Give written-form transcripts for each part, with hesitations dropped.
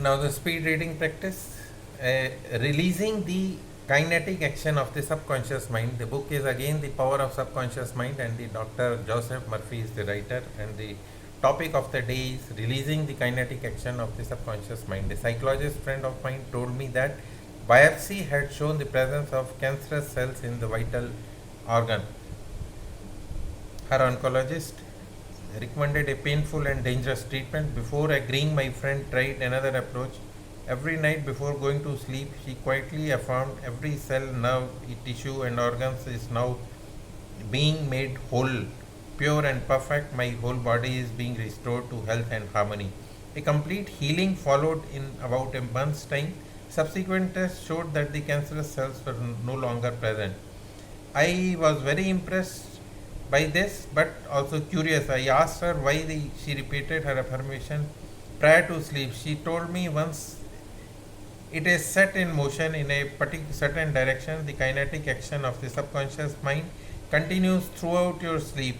Now the speed reading practice, releasing the kinetic action of the subconscious mind. The book is again The Power of Subconscious Mind, and the Dr. Joseph Murphy is the writer, and the topic of the day is releasing the kinetic action of the subconscious mind. A psychologist friend of mine told me that biopsy had shown the presence of cancerous cells in the vital organ. Her oncologist recommended a painful and dangerous treatment. Before agreeing, my friend tried another approach. Every night before going to sleep, she quietly affirmed every cell, nerve, tissue, and organs is now being made whole, pure, and perfect. My whole body is being restored to health and harmony. A complete healing followed in about a month's time. Subsequent tests showed that the cancerous cells were no longer present. I was very impressed by this, but also curious. I asked her why she repeated her affirmation prior to sleep. She told me once it is set in motion in a particular certain direction, the kinetic action of the subconscious mind continues throughout your sleep.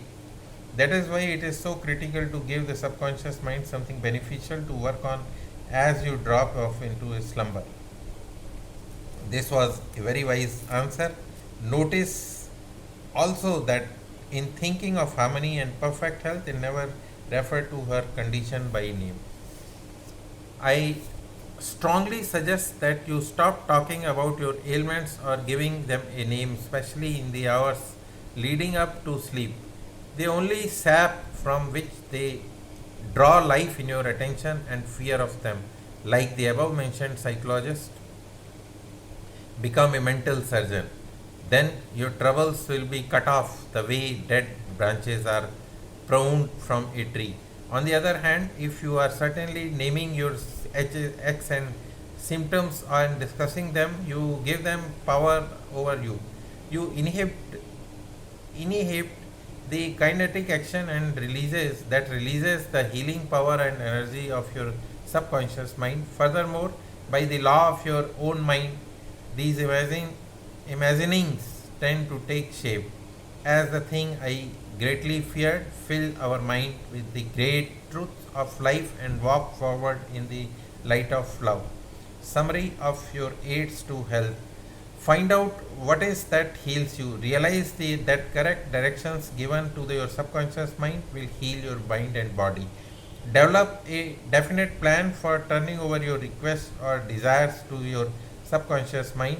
That is why it is so critical to give the subconscious mind something beneficial to work on as you drop off into a slumber. This was a very wise answer. Notice also that in thinking of harmony and perfect health, it never referred to her condition by name. I strongly suggest that you stop talking about your ailments or giving them a name, especially in the hours leading up to sleep. They only sap from which they draw life in your attention and fear of them. Like the above mentioned psychologist, become a mental surgeon. Then your troubles will be cut off the way dead branches are pruned from a tree. On the other hand, if you are certainly naming your X and symptoms and discussing them, you give them power over you. You inhibit the kinetic action and releases the healing power and energy of your subconscious mind. Furthermore, by the law of your own mind, these imaginings tend to take shape. As the thing I greatly feared, fill our mind with the great truths of life and walk forward in the light of love. Summary of your aids to health. Find out what is that heals you. Realize that correct directions given to your subconscious mind will heal your mind and body. Develop a definite plan for turning over your requests or desires to your subconscious mind.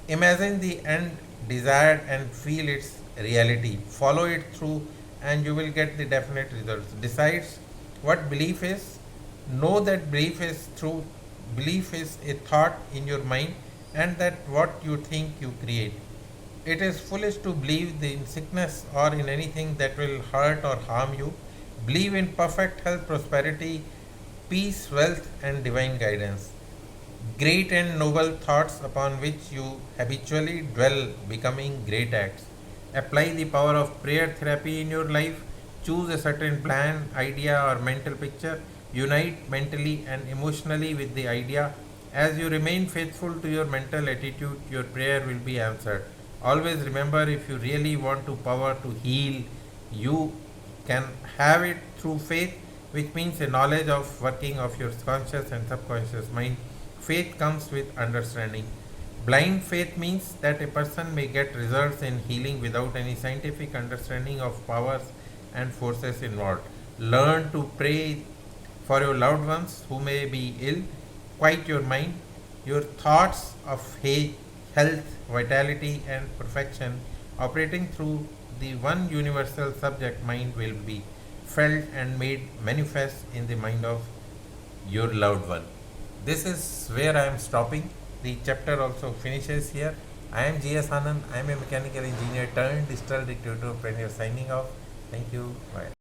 Imagine the end desired and feel its reality. Follow it through and you will get the definite results. Decides what belief is. Know that belief is true. Belief is a thought in your mind and that what you think you create. It is foolish to believe in sickness or in anything that will hurt or harm you. Believe in perfect health, prosperity, peace, wealth, and divine guidance. Great and noble thoughts upon which you habitually dwell, becoming great acts. Apply the power of prayer therapy in your life. Choose a certain plan, idea, or mental picture. Unite mentally and emotionally with the idea. As you remain faithful to your mental attitude, your prayer will be answered. Always remember, if you really want to power to heal, you can have it through faith, which means a knowledge of working of your conscious and subconscious mind. Faith comes with understanding. Blind faith means that a person may get results in healing without any scientific understanding of powers and forces involved. Learn to pray for your loved ones who may be ill. Quiet your mind. Your thoughts of health, vitality, and perfection operating through the one universal subject mind will be felt and made manifest in the mind of your loved one. This is where I am stopping. The chapter also finishes here. I am G.S. Anand. I am a mechanical engineer turned digital recruiter. Signing off. Thank you. Bye.